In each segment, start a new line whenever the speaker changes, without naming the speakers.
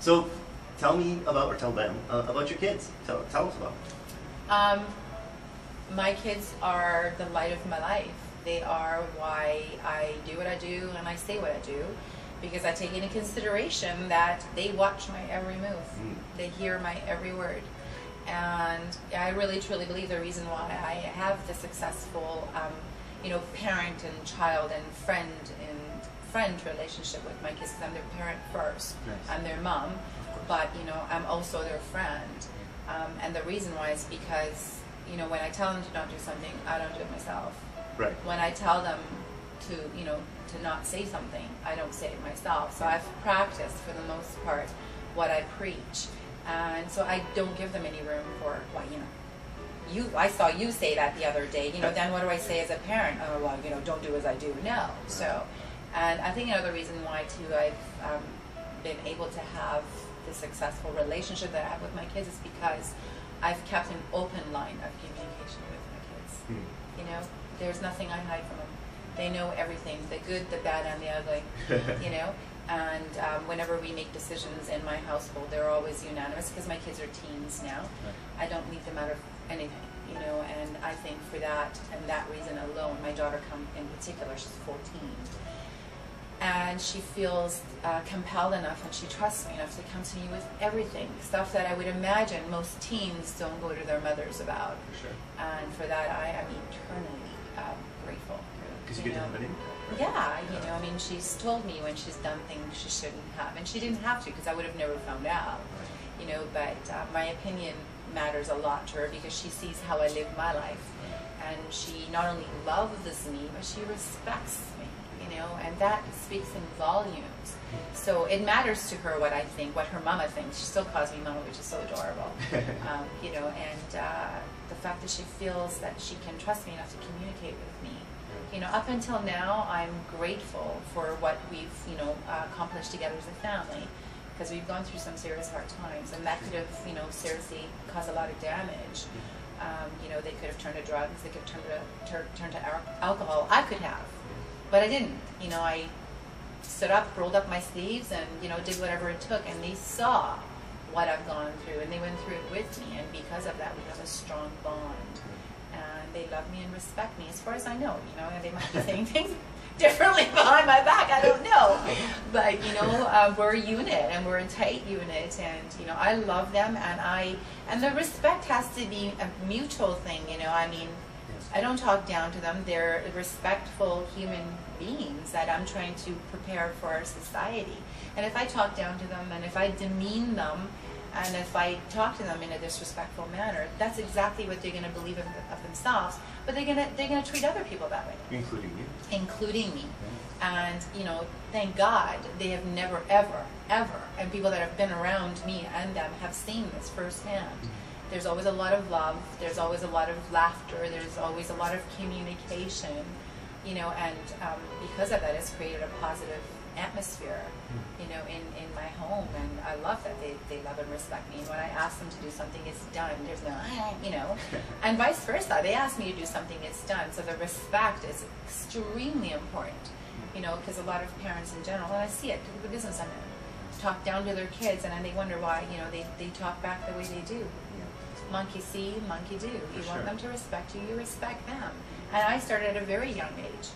So tell me about, or tell them about your kids. Tell us about them.
My kids are the light of my life. They are why I do what I do and I say what I do, because I take into consideration that they watch my every move. They hear my every word. And I really truly believe the reason why I have the successful parent and child and friend relationship with my kids, because I'm their parent first.
Nice.
I'm their mom, but I'm also their friend. And the reason why is because when I tell them to not do something, I don't do it myself.
Right.
When I tell them to to not say something, I don't say it myself. So I've practiced for the most part what I preach, and so I don't give them any room for I saw you say that the other day. Then what do I say as a parent? Oh well, don't do as I do. No. So, and I think another reason why too I've been able to have the successful relationship that I have with my kids is because I've kept an open line of communication with my kids. There's nothing I hide from them. They know everything, the good, the bad, and the ugly. And whenever we make decisions in my household, they're always unanimous, because my kids are teens now. I don't leave them out of anything, and I think for that and that reason alone, my daughter in particular, she's 14, and she feels compelled enough, and she trusts me enough to come to me with everything, stuff that I would imagine most teens don't go to their mothers about.
For sure.
And for that, I am eternally grateful.
Because you get to have it in.
Yeah, she's told me when she's done things she shouldn't have, and she didn't have to, because I would have never found out. But my opinion matters a lot to her, because she sees how I live my life, and she not only loves me, but she respects me. And that speaks in volumes. So it matters to her what I think, what her mama thinks. She still calls me mama, which is so adorable. And the fact that she feels that she can trust me enough to communicate with me. Up until now, I'm grateful for what we've, accomplished together as a family, because we've gone through some serious hard times, and that could have, seriously caused a lot of damage. They could have turned to drugs, they could have turned to alcohol. I could have, but I didn't. I stood up, rolled up my sleeves, and, did whatever it took, and they saw what I've gone through, and they went through it with me, and because of that, we have a strong bond. And they love me and respect me, as far as I know. They might be saying things differently behind my back, I don't know. But, we're a unit, and we're a tight unit, and, I love them, and the respect has to be a mutual thing, I don't talk down to them. They're respectful human beings that I'm trying to prepare for our society. And if I talk down to them, and if I demean them, and if I talk to them in a disrespectful manner, that's exactly what they're going to believe of themselves. But they're going to treat other people that way,
including you,
including me. And thank God they have never, ever, and people that have been around me and them have seen this firsthand. There's always a lot of love. There's always a lot of laughter. There's always a lot of communication. And because of that, it's created a positive atmosphere, in my home, and I love that they love and respect me. And when I ask them to do something, it's done. There's no, and vice versa. They ask me to do something, it's done. So the respect is extremely important, because a lot of parents in general, and I see it, the business I'm in, talk down to their kids, and then they wonder why, they talk back the way they do. Monkey see, monkey do. You want them to respect you, you respect them. And I started at a very young age,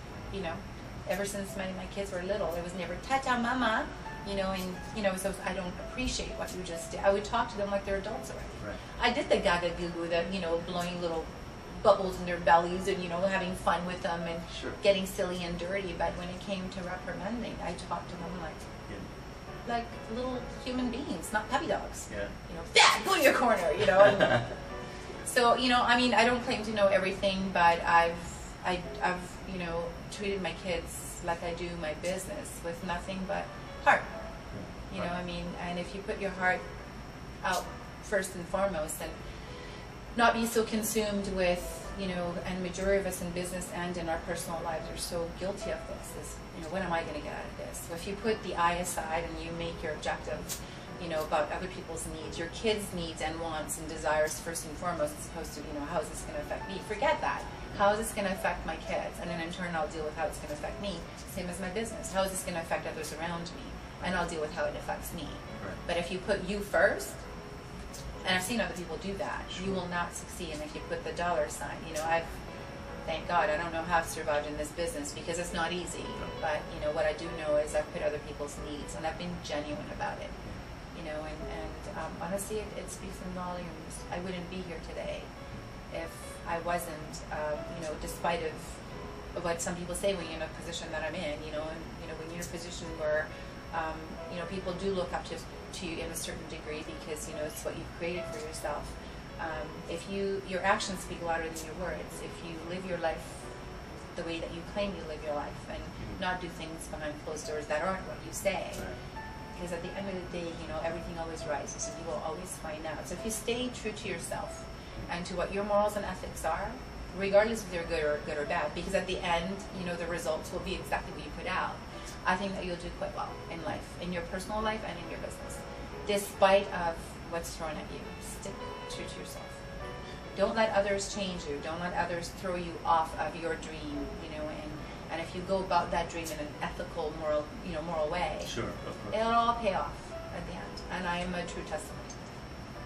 ever since my kids were little. It was never ta-ta mama, so I don't appreciate what you just did. I would talk to them like they're adults already.
Right.
I did the gaga goo goo, the blowing little bubbles in their bellies, and having fun with them, and getting silly and dirty. But when it came to reprimanding, I talked to them like little human beings, not puppy dogs. Dad, go to your corner, And so, I don't claim to know everything, but I've treated my kids like I do my business, with nothing but heart. And if you put your heart out first and foremost, and not be so consumed with, and majority of us in business and in our personal lives are so guilty of this, is, when am I going to get out of this? So if you put the I aside and you make your objective, about other people's needs, your kids' needs and wants and desires first and foremost, as opposed to, how is this going to affect me? Forget that. How is this going to affect my kids? And then in turn, I'll deal with how it's going to affect me. Same as my business. How is this going to affect others around me? And I'll deal with how it affects me.
Right.
But if you put you first, and I've seen other people do that,
Sure.
you will not succeed. And if you put the dollar sign, you know, thank God, I don't know how I've survived in this business because it's not easy.
No.
But, you know, what I do know is I've put other people's needs, and I've been genuine about it. You know, and honestly, it speaks in volumes. I wouldn't be here today if I wasn't, you know, despite of what some people say when you're in a position that I'm in, you know, and, you know, when you're in a position where, you know, people do look up to you in a certain degree because, you know, it's what you've created for yourself. If your actions speak louder than your words, if you live your life the way that you claim you live your life and not do things behind closed doors that aren't what you say, because at the end of the day, you know, everything always rises and you will always find out. So if you stay true to yourself and to what your morals and ethics are, regardless if they're good or bad, because at the end, you know, the results will be exactly what you put out, I think that you'll do quite well in life, in your personal life and in your business, despite of what's thrown at you. Stick true to yourself. Don't let others change you. Don't let others throw you off of your dream, you know, and if you go about that dream in an ethical, moral way,
Sure, of course.
it'll all pay off at the end. And I am a true testament,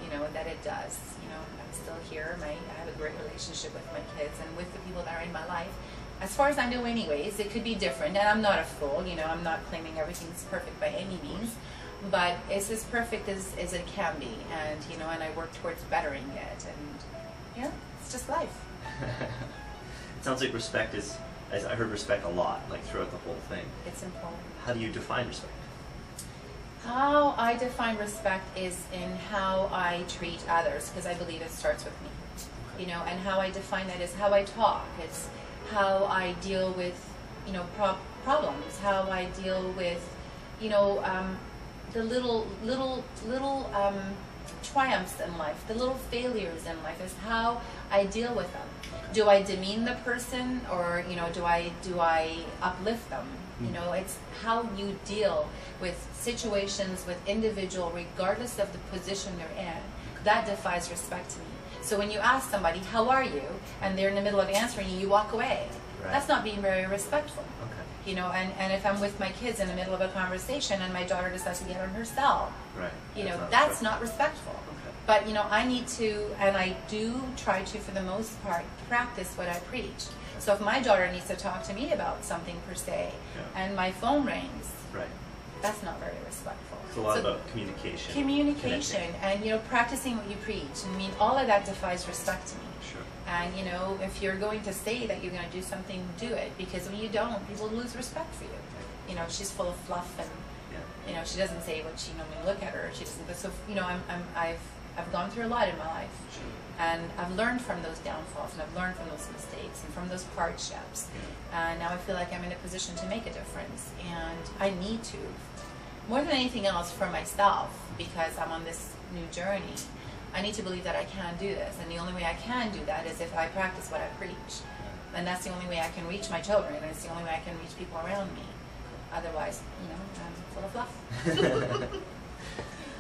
you know, that it does. You know, I'm still here. I have a great relationship with my kids and with the people that are in my life. As far as I know anyways, it could be different. And I'm not a fool, you know, I'm not claiming everything's perfect by any means. But it's as perfect as it can be. And, you know, and I work towards bettering it. And, yeah, it's just life.
It sounds like respect is, as I heard respect a lot, like throughout the whole thing.
It's important.
How do you define respect?
How I define respect is in how I treat others, because I believe it starts with me. You know, and how I define that is how I talk. It's how I deal with, you know, problems. How I deal with, you know, the little triumphs in life, the little failures in life. Is how I deal with them. Do I demean the person, or, you know, do I uplift them? You know, it's how you deal with situations, with individual, regardless of the position they're in. That defies respect to me. So when you ask somebody, how are you? And they're in the middle of answering you, you walk away.
Right.
That's not being very respectful.
Okay.
You know, and if I'm with my kids in the middle of a conversation and my daughter decides to get on her cell,
Right.
you know, that's not respectful.
Okay.
But, you know, I need to, and I do try to, for the most part, practice what I preach. So if my daughter needs to talk to me about something per se, and my phone rings,
right.
that's not very respectful.
It's a lot about communication.
Communication, and, you know, practicing what you preach. I mean, all of that defies respect to me.
Sure.
And, you know, if you're going to say that you're going to do something, do it. Because when you don't, people lose respect for you. You know, she's full of fluff, and, you know, she doesn't say what she, you know, when you look at her, she doesn't. But so, you know, I've gone through a lot in my life.
Sure.
And I've learned from those downfalls, and I've learned from those mistakes, and from those hardships. And now I feel like I'm in a position to make a difference. And I need to, more than anything else, for myself, because I'm on this new journey. I need to believe that I can do this. And the only way I can do that is if I practice what I preach. And that's the only way I can reach my children, and it's the only way I can reach people around me. Otherwise, you know, I'm full of fluff.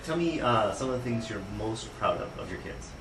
Tell me some of the things you're most proud of your kids.